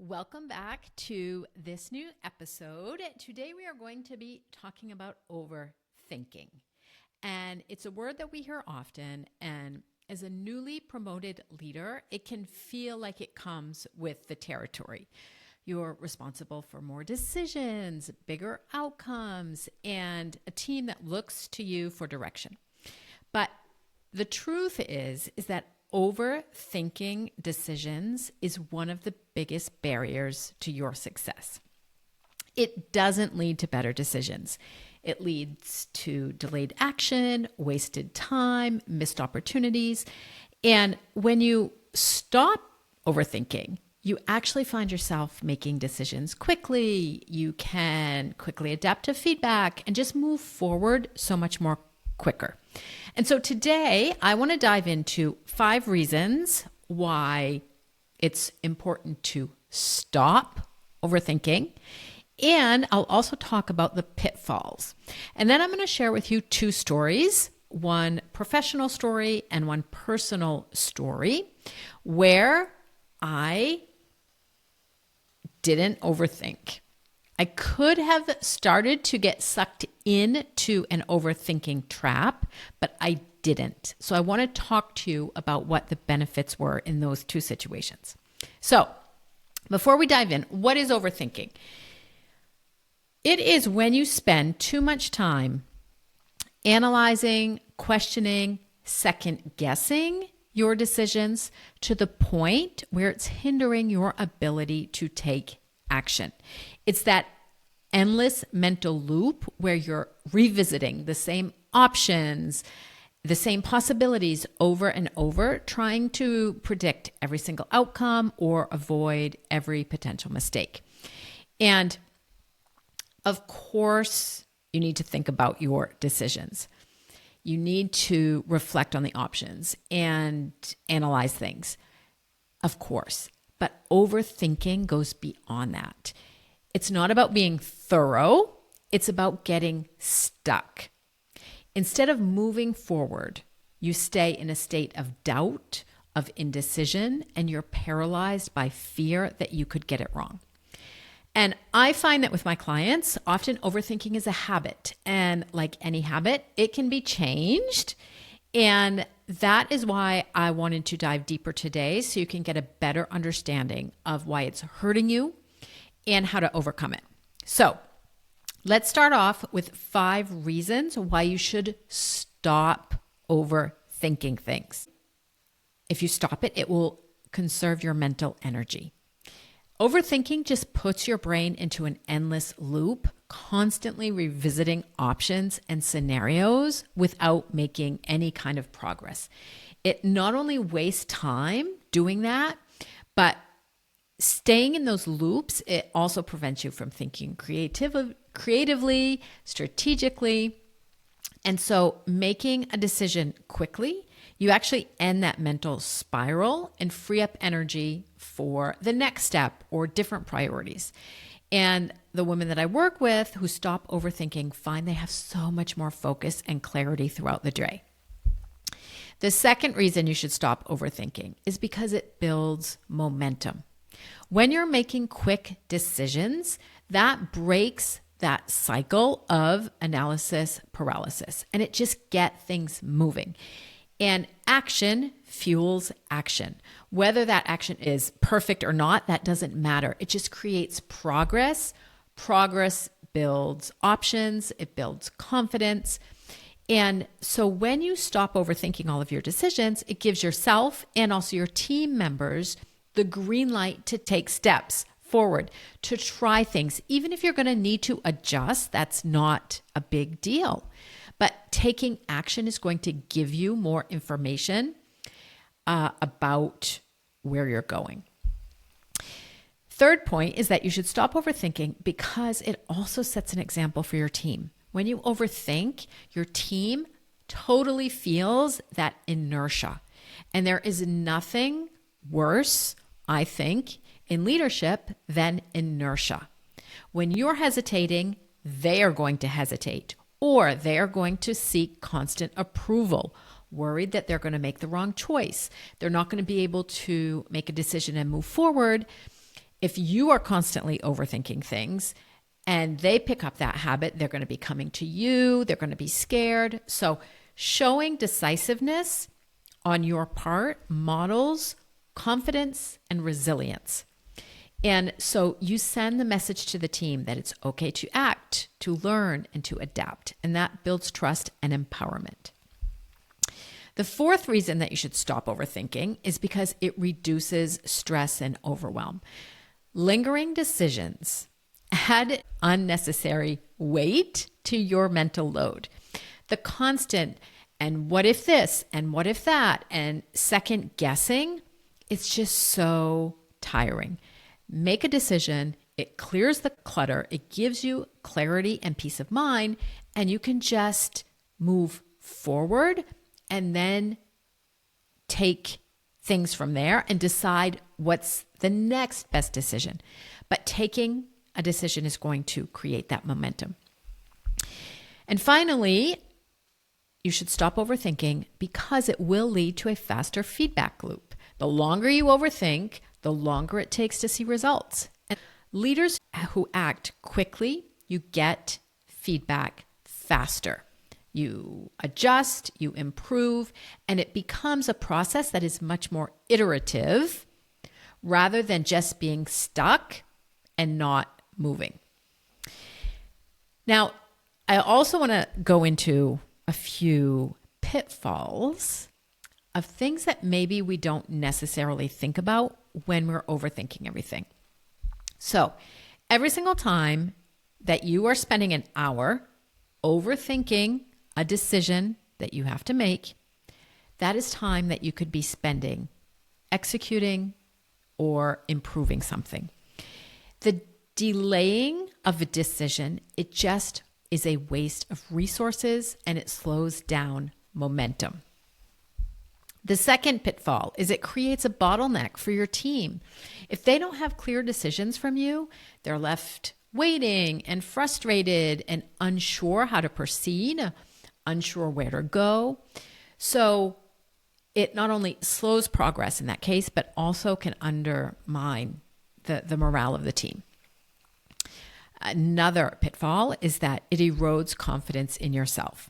Welcome back to this new episode. Today we are going to be talking about overthinking. And it's a word that we hear often. And as a newly promoted leader, it can feel like it comes with the territory. You're responsible for more decisions, bigger outcomes, and a team that looks to you for direction. But the truth is that overthinking decisions is one of the biggest barriers to your success. It doesn't lead to better decisions. It leads to delayed action, wasted time, missed opportunities. And when you stop overthinking, you actually find yourself making decisions quickly. You can quickly adapt to feedback and just move forward so much more quicker. And so today I want to dive into 5 reasons why it's important to stop overthinking. And I'll also talk about the pitfalls. And then I'm going to share with you 2 stories, one professional story and one personal story, where I didn't overthink. I could have started to get sucked into an overthinking trap, but I didn't. So I want to talk to you about what the benefits were in those 2 situations. So before we dive in, what is overthinking? It is when you spend too much time analyzing, questioning, second guessing your decisions to the point where it's hindering your ability to take action. It's that endless mental loop where you're revisiting the same options, the same possibilities over and over, trying to predict every single outcome or avoid every potential mistake. And of course, you need to think about your decisions. You need to reflect on the options and analyze things, of course. But overthinking goes beyond that. It's not about being thorough. It's about getting stuck. Instead of moving forward, you stay in a state of doubt, of indecision, and you're paralyzed by fear that you could get it wrong. And I find that with my clients, often overthinking is a habit. And like any habit, it can be changed. And that is why I wanted to dive deeper today so you can get a better understanding of why it's hurting you and how to overcome it. So let's start off with 5 reasons why you should stop overthinking things. If you stop it, it will conserve your mental energy. Overthinking just puts your brain into an endless loop, constantly revisiting options and scenarios without making any kind of progress. It not only wastes time doing that, but staying in those loops, it also prevents you from thinking creatively, strategically. And so making a decision quickly, you actually end that mental spiral and free up energy for the next step or different priorities. And the women that I work with who stop overthinking find they have so much more focus and clarity throughout the day. The second reason you should stop overthinking is because it builds momentum. When you're making quick decisions, that breaks that cycle of analysis paralysis, and it just gets things moving. And action fuels action. Whether that action is perfect or not, that doesn't matter. It just creates progress. Progress builds options. It builds confidence. And so when you stop overthinking all of your decisions, it gives yourself and also your team members the green light to take steps forward, to try things. Even if you're going to need to adjust, that's not a big deal. But taking action is going to give you more information about where you're going. Third point is that you should stop overthinking because it also sets an example for your team. When you overthink, your team totally feels that inertia. And there is nothing worse, I think, in leadership than inertia. When you're hesitating, they are going to hesitate, or they are going to seek constant approval, worried that they're going to make the wrong choice. They're not going to be able to make a decision and move forward if you are constantly overthinking things and they pick up that habit, they're going to be coming to you, they're going to be scared. So showing decisiveness on your part models confidence and resilience. And so you send the message to the team that it's okay to act, to learn, and to adapt. And that builds trust and empowerment. The fourth reason that you should stop overthinking is because it reduces stress and overwhelm. Lingering decisions add unnecessary weight to your mental load. The constant, and what if this, and what if that, and second guessing, it's just so tiring. Make a decision. It clears the clutter. It gives you clarity and peace of mind, and you can just move forward and then take things from there and decide what's the next best decision. But taking a decision is going to create that momentum. And finally, you should stop overthinking because it will lead to a faster feedback loop. The longer you overthink, the longer it takes to see results. And leaders who act quickly, you get feedback faster. You adjust, you improve, and it becomes a process that is much more iterative rather than just being stuck and not moving. Now, I also want to go into a few pitfalls of things that maybe we don't necessarily think about when we're overthinking everything. So, every single time that you are spending an hour overthinking a decision that you have to make, that is time that you could be spending executing or improving something. The delaying of a decision, it just is a waste of resources and it slows down momentum. The second pitfall is it creates a bottleneck for your team. If they don't have clear decisions from you, they're left waiting and frustrated and unsure how to proceed, unsure where to go. So it not only slows progress in that case, but also can undermine the morale of the team. Another pitfall is that it erodes confidence in yourself.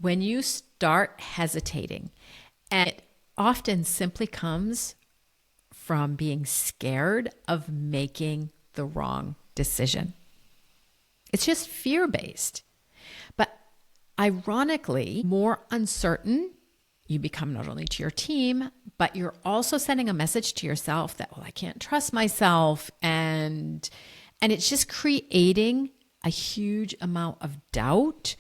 When you start hesitating, and it often simply comes from being scared of making the wrong decision. It's just fear-based. But ironically, more uncertain you become not only to your team, but you're also sending a message to yourself that, well, I can't trust myself. And it's just creating a huge amount of doubt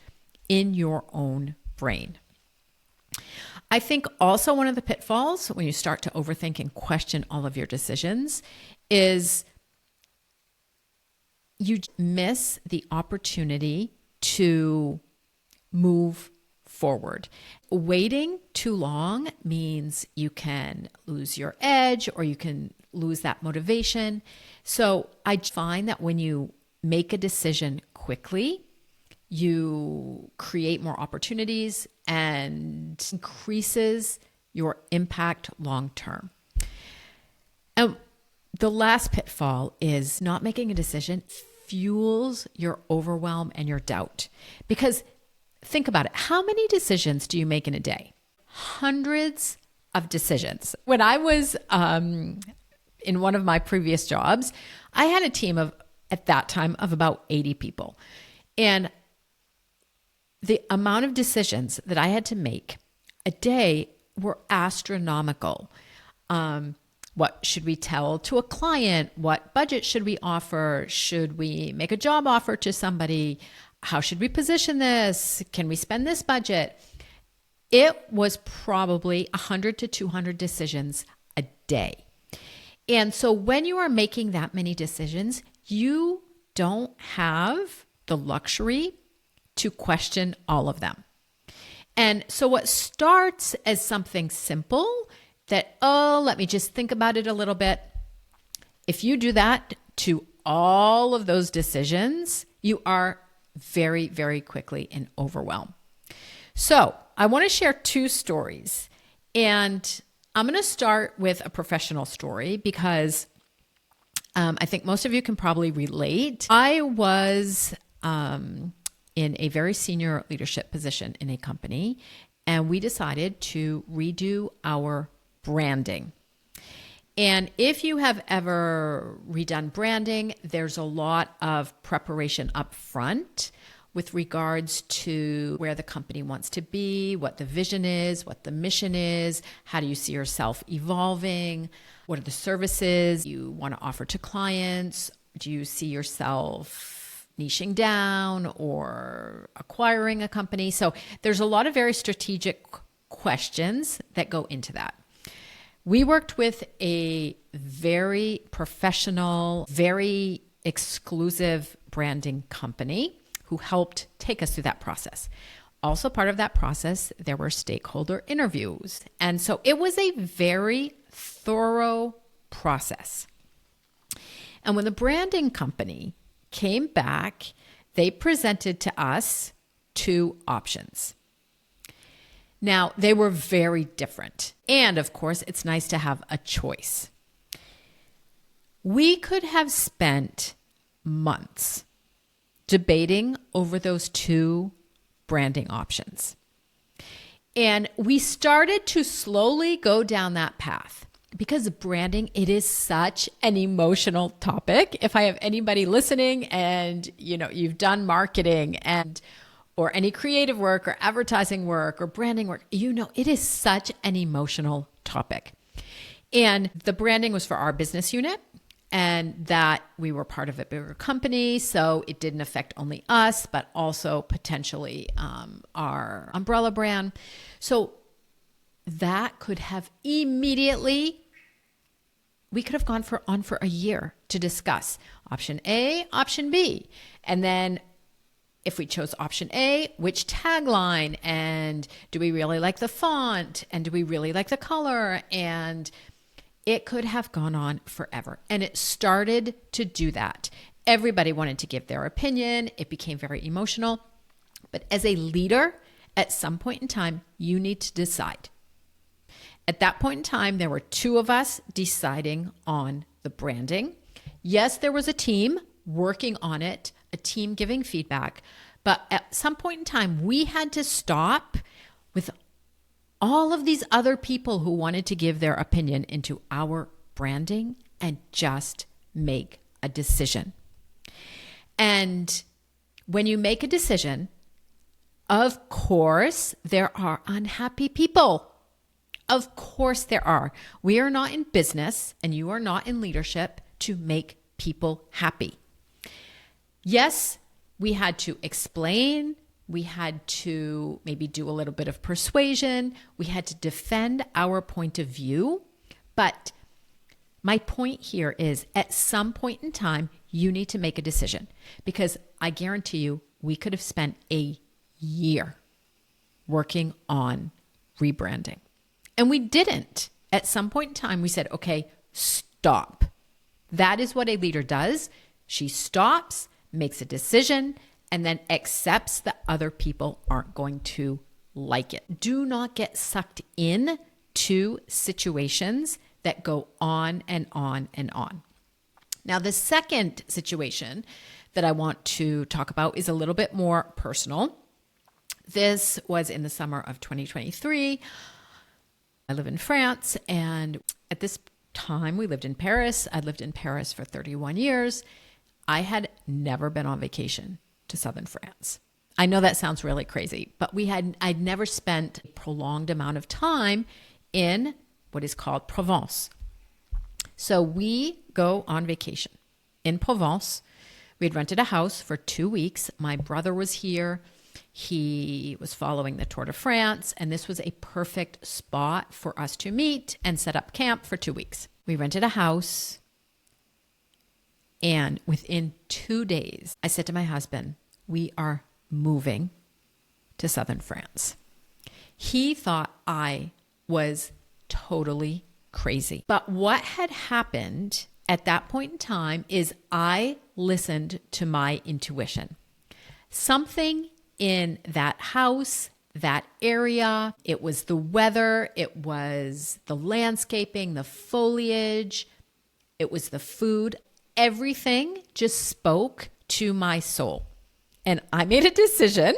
in your own brain. I think also one of the pitfalls when you start to overthink and question all of your decisions is you miss the opportunity to move forward. Waiting too long means you can lose your edge or you can lose that motivation. So I find that when you make a decision quickly, you create more opportunities and increases your impact long term. And the last pitfall is not making a decision fuels your overwhelm and your doubt. Because think about it. How many decisions do you make in a day? Hundreds of decisions. When I was in one of my previous jobs, I had a team of, at that time, of about 80 people. And the amount of decisions that I had to make a day were astronomical. What should we tell to a client? What budget should we offer? Should we make a job offer to somebody? How should we position this? Can we spend this budget? It was probably 100 to 200 decisions a day. And so when you are making that many decisions, you don't have the luxury to question all of them. And so what starts as something simple that, oh, let me just think about it a little bit. If you do that to all of those decisions, you are very, very quickly in overwhelm. So I want to share two stories. And I'm going to start with a professional story because I think most of you can probably relate. I was in a very senior leadership position in a company, and we decided to redo our branding. And if you have ever redone branding, there's a lot of preparation up front with regards to where the company wants to be, what the vision is, what the mission is, how do you see yourself evolving, what are the services you want to offer to clients, do you see yourself niching down or acquiring a company? So there's a lot of very strategic questions that go into that. We worked with a very professional, very exclusive branding company who helped take us through that process. Also part of that process, there were stakeholder interviews. And so it was a very thorough process. And when the branding company came back, they presented to us 2 options. Now, they were very different. And of course, it's nice to have a choice. We could have spent months debating over those 2 branding options. And we started to slowly go down that path because branding, it is such an emotional topic. If I have anybody listening and you've done marketing or any creative work or advertising work or branding work, it is such an emotional topic. And the branding was for our business unit, and that we were part of a bigger company. So it didn't affect only us, but also potentially our umbrella brand. So that could have immediately, we could have gone on for a year to discuss option A, option B. And then if we chose option A, which tagline, and do we really like the font, and do we really like the color? And it could have gone on forever. And it started to do that. Everybody wanted to give their opinion. It became very emotional. But as a leader, at some point in time, you need to decide. At that point in time, there were 2 of us deciding on the branding. Yes, there was a team working on it, a team giving feedback. But at some point in time, we had to stop with all of these other people who wanted to give their opinion into our branding and just make a decision. And when you make a decision, of course, there are unhappy people. Of course there are. We are not in business, and you are not in leadership to make people happy. Yes, we had to explain. We had to maybe do a little bit of persuasion. We had to defend our point of view. But my point here is, at some point in time, you need to make a decision, because I guarantee you, we could have spent a year working on rebranding. And we didn't. At some point in time, we said, okay, stop. That is what a leader does. She stops, makes a decision, and then accepts that other people aren't going to like it. Do not get sucked in to situations that go on and on and on. Now, the second situation that I want to talk about is a little bit more personal. This was in the summer of 2023. I live in France, and at this time we lived in Paris. I'd lived in Paris for 31 years. I had never been on vacation to southern France. I know that sounds really crazy, but I'd never spent a prolonged amount of time in what is called Provence. So we go on vacation in Provence. We had rented a house for 2 weeks. My brother was here. He was following the Tour de France, and this was a perfect spot for us to meet and set up camp for 2 weeks. We rented a house, and within 2 days, I said to my husband, we are moving to southern France. He thought I was totally crazy. But what had happened at that point in time is I listened to my intuition. Something in that house, that area, it was the weather, it was the landscaping, the foliage, it was the food. everything just spoke to my soul. And I made a decision.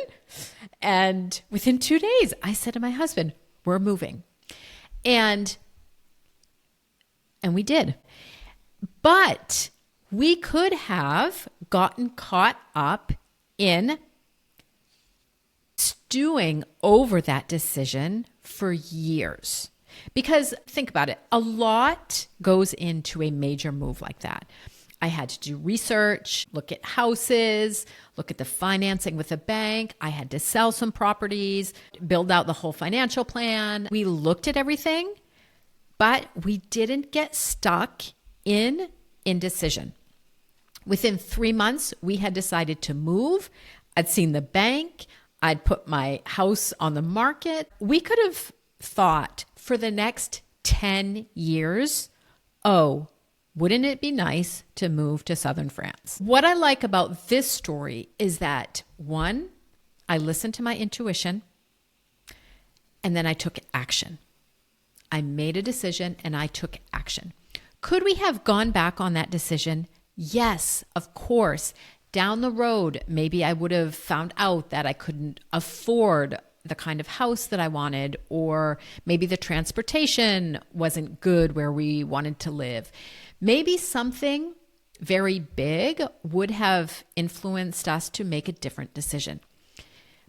And within 2 days, I said to my husband, we're moving. And we did. But we could have gotten caught up in stewing over that decision for years. Because think about it, a lot goes into a major move like that. I had to do research, look at houses, look at the financing with a bank. I had to sell some properties, build out the whole financial plan. We looked at everything, but we didn't get stuck in indecision. Within 3 months, we had decided to move. I'd seen the bank. I'd put my house on the market. We could have thought for the next 10 years, oh, wouldn't it be nice to move to southern France? What I like about this story is that, one, I listened to my intuition, and then I took action. I made a decision and I took action. Could we have gone back on that decision? Yes, of course. Down the road, maybe I would have found out that I couldn't afford the kind of house that I wanted, or maybe the transportation wasn't good where we wanted to live. Maybe something very big would have influenced us to make a different decision.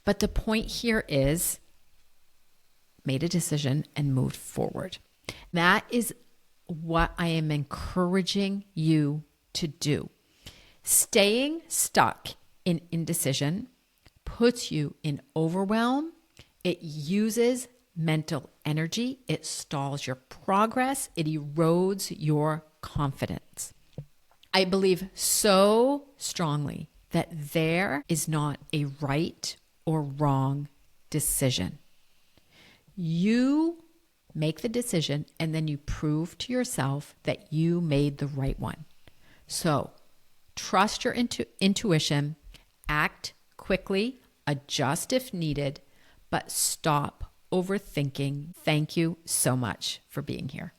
But the point here is, made a decision and moved forward. That is what I am encouraging you to do. Staying stuck in indecision puts you in overwhelm. It uses mental energy. It stalls your progress. It erodes your confidence. I believe so strongly that there is not a right or wrong decision. You make the decision and then you prove to yourself that you made the right one. So trust your intuition, act quickly, adjust if needed, but stop overthinking. Thank you so much for being here.